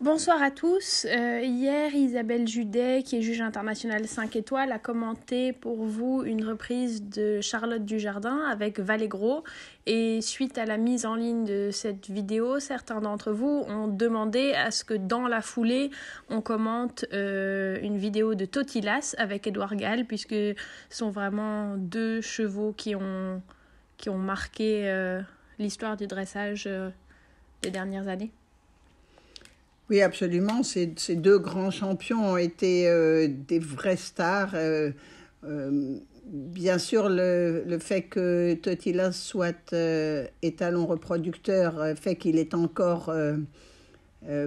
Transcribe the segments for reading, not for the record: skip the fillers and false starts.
Bonsoir à tous. Hier, Isabelle Judet, qui est juge internationale 5 étoiles, a commenté pour vous une reprise de Charlotte Dujardin avec Vallegro. Et suite à la mise en ligne de cette vidéo, certains d'entre vous ont demandé à ce que dans la foulée, on commente une vidéo de Totilas avec Édouard Gall, puisque ce sont vraiment deux chevaux qui ont marqué l'histoire du dressage des dernières années. Oui, absolument. Ces deux grands champions ont été des vraies stars. Bien sûr, le fait que Totilas soit étalon reproducteur fait qu'il est encore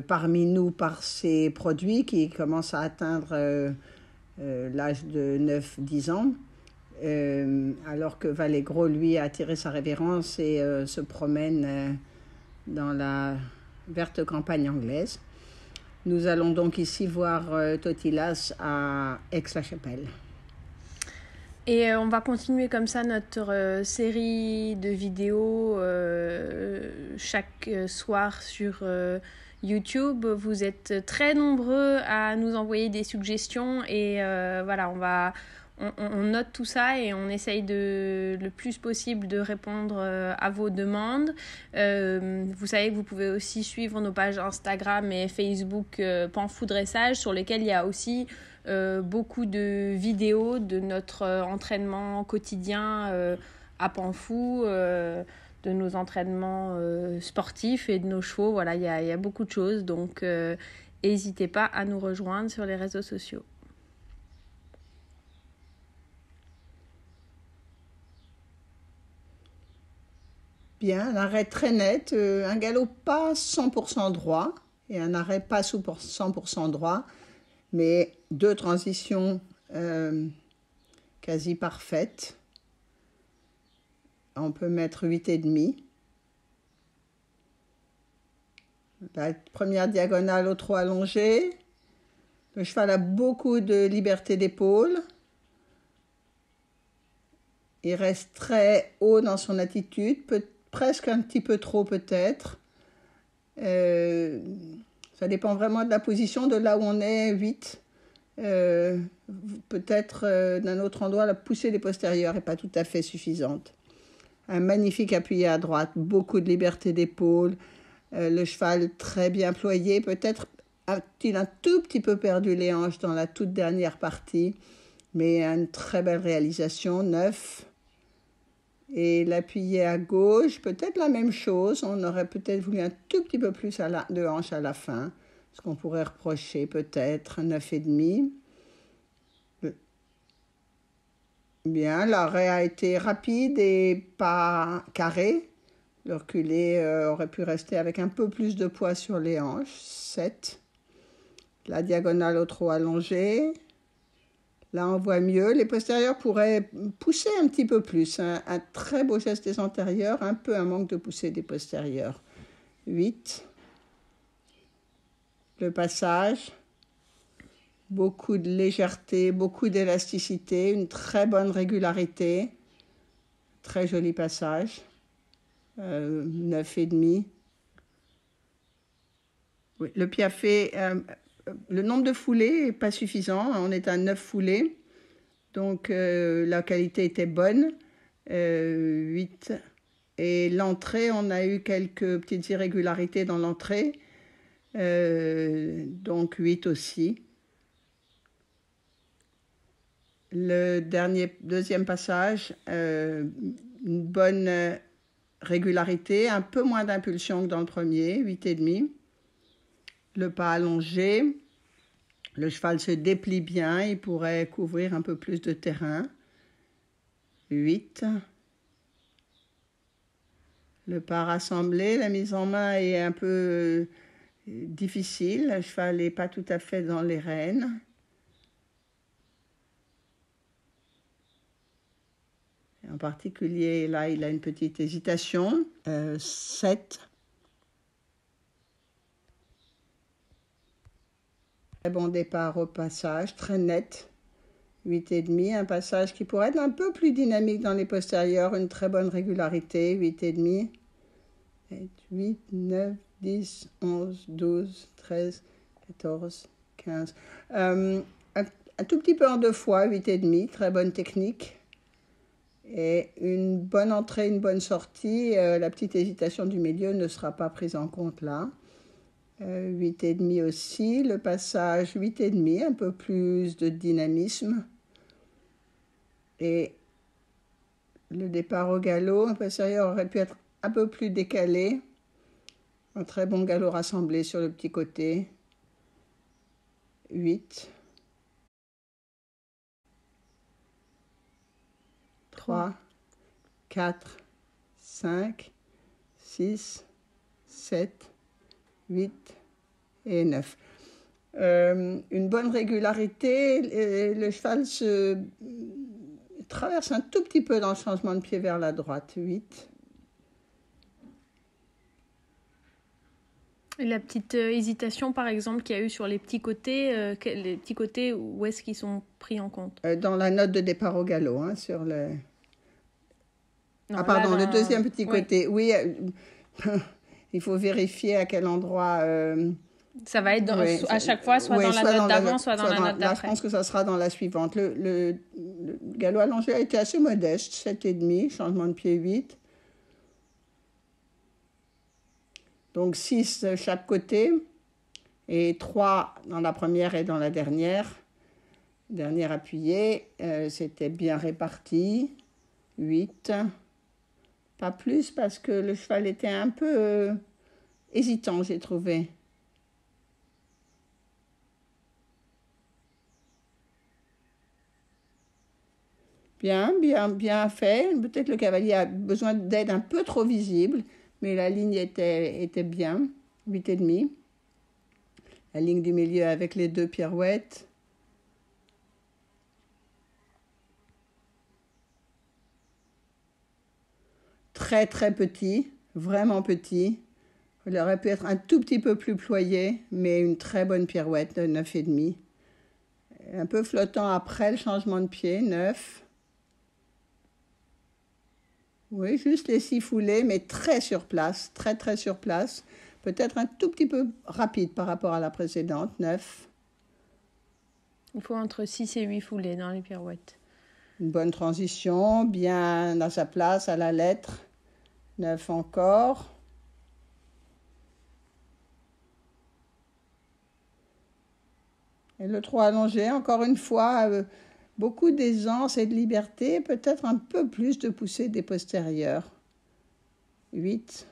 parmi nous par ses produits qui commencent à atteindre l'âge de 9-10 ans. Alors que Vallegro, lui, a attiré sa révérence et se promène dans la verte campagne anglaise. Nous allons donc ici voir Totilas à Aix-la-Chapelle. Et on va continuer comme ça notre série de vidéos chaque soir sur YouTube. Vous êtes très nombreux à nous envoyer des suggestions et voilà, on note tout ça et on essaye le plus possible de répondre à vos demandes. Vous savez que vous pouvez aussi suivre nos pages Instagram et Facebook Panfou Dressage, sur lesquelles il y a aussi beaucoup de vidéos de notre entraînement quotidien à Panfou, de nos entraînements sportifs et de nos chevaux. Voilà, il y a beaucoup de choses, donc n'hésitez pas à nous rejoindre sur les réseaux sociaux. Bien, un arrêt très net, un galop pas 100% droit et un arrêt pas 100% droit, mais deux transitions quasi parfaites. On peut mettre 8,5. La première diagonale au trot allongé. Le cheval a beaucoup de liberté d'épaule. Il reste très haut dans son attitude, presque un petit peu trop peut-être. Ça dépend vraiment de la position, de là où on est, 8. Peut-être d'un autre endroit, la poussée des postérieurs n'est pas tout à fait suffisante. Un magnifique appuyé à droite, beaucoup de liberté d'épaule, le cheval très bien ployé. Peut-être a-t-il un tout petit peu perdu les hanches dans la toute dernière partie, mais une très belle réalisation, 9. Et l'appuyer à gauche, peut-être la même chose. On aurait peut-être voulu un tout petit peu plus de hanche à la fin. Ce qu'on pourrait reprocher peut-être, 9,5. Bien, l'arrêt a été rapide et pas carré. Le reculé aurait pu rester avec un peu plus de poids sur les hanches, 7. La diagonale au trot allongé. Là, on voit mieux. Les postérieurs pourraient pousser un petit peu plus. Un très beau geste des antérieurs, un peu un manque de poussée des postérieurs. 8. Le passage. Beaucoup de légèreté, beaucoup d'élasticité, une très bonne régularité. Très joli passage. 9,5. Oui, le piafé... le nombre de foulées n'est pas suffisant, on est à 9 foulées, donc la qualité était bonne, 8. Et l'entrée, on a eu quelques petites irrégularités dans l'entrée, donc 8 aussi. Le deuxième passage, une bonne régularité, un peu moins d'impulsion que dans le premier, 8,5. Le pas allongé, le cheval se déplie bien, il pourrait couvrir un peu plus de terrain. 8. Le pas rassemblé, la mise en main est un peu difficile, le cheval n'est pas tout à fait dans les rênes. En particulier, là, il a une petite hésitation. 7. Très bon départ au passage, très net. 8,5. Un passage qui pourrait être un peu plus dynamique dans les postérieurs. Une très bonne régularité, 8,5. 8, 9, 10, 11, 12, 13, 14, 15. Un tout petit peu en 2 fois, 8,5, très bonne technique. Et une bonne entrée, une bonne sortie. La petite hésitation du milieu ne sera pas prise en compte là. 8,5 aussi. Le passage 8,5, un peu plus de dynamisme. Et le départ au galop, un postérieur aurait pu être un peu plus décalé. Un très bon galop rassemblé sur le petit côté. 8. 3, 4, 5, 6, 7, 8 et 9. Une bonne régularité, le cheval se traverse un tout petit peu dans le changement de pied vers la droite, 8. Et la petite hésitation, par exemple, qu'il y a eu sur les petits côtés, où est-ce qu'ils sont pris en compte? Dans la note de départ au galop, hein, sur le... Non, ah pardon, là, le deuxième petit oui. côté. Oui, il faut vérifier à quel endroit... Ça va être oui, à chaque fois, soit oui, dans la note d'avant, soit dans la note Là, je d'après. pense que ça sera dans la suivante. Le galop allongé a été assez modeste, 7,5, changement de pied 8. Donc 6 de chaque côté et 3 dans la première et dans la dernière. Dernière appuyée, c'était bien réparti. 8. Pas plus parce que le cheval était un peu hésitant, j'ai trouvé. Bien, bien, bien fait. Peut-être le cavalier a besoin d'aide un peu trop visible, mais la ligne était bien. 8,5. La ligne du milieu avec les 2 pirouettes. Très, très petit, vraiment petit. Il aurait pu être un tout petit peu plus ployé, mais une très bonne pirouette de 9,5. Un peu flottant après le changement de pied, 9. Oui, juste les 6 foulées, mais très sur place, très très sur place. Peut-être un tout petit peu rapide par rapport à la précédente, 9. Il faut entre 6 et 8 foulées dans les pirouettes. Une bonne transition, bien à sa place, à la lettre. 9 encore. Et le 3 allongé, encore une fois, beaucoup d'aisance et de liberté, peut-être un peu plus de poussée des postérieurs. 8.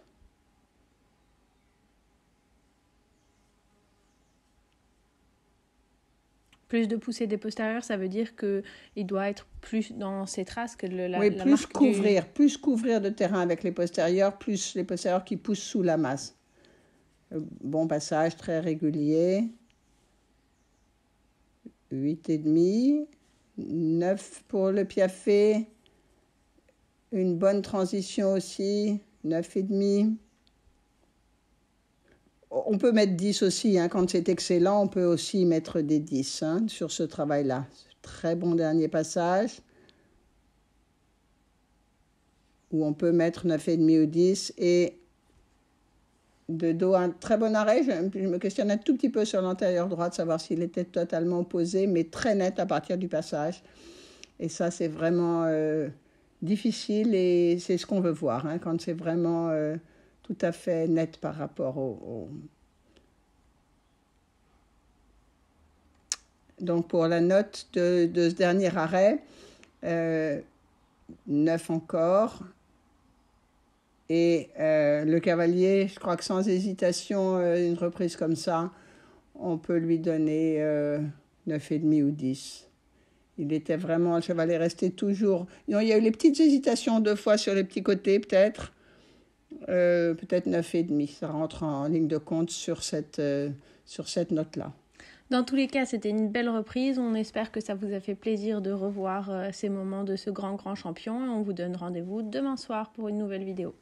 Plus de poussée des postérieurs, ça veut dire qu'il doit être plus dans ses traces que Oui, la plus marque plus couvrir de terrain avec les postérieurs, plus les postérieurs qui poussent sous la masse. Bon passage, très régulier. 8,5. 9 pour le piafé. Une bonne transition aussi. 9,5. On peut mettre 10 aussi, hein. Quand c'est excellent, on peut aussi mettre des 10 hein, sur ce travail-là. Très bon dernier passage. Où on peut mettre 9,5 ou 10. Et de dos, un très bon arrêt. Je me questionne un tout petit peu sur l'antérieur droit, de savoir s'il était totalement opposé, mais très net à partir du passage. Et ça, c'est vraiment difficile et c'est ce qu'on veut voir, hein, quand c'est vraiment tout à fait net par rapport au... Donc, pour la note de ce dernier arrêt, 9 encore. Et le cavalier, je crois que sans hésitation, une reprise comme ça, on peut lui donner 9,5 ou 10. Il était vraiment, le cheval est resté toujours... Non, il y a eu les petites hésitations 2 fois sur les petits côtés, peut-être. Peut-être 9,5. Ça rentre en ligne de compte sur cette note-là. Dans tous les cas, c'était une belle reprise. On espère que ça vous a fait plaisir de revoir ces moments de ce grand champion. Et on vous donne rendez-vous demain soir pour une nouvelle vidéo.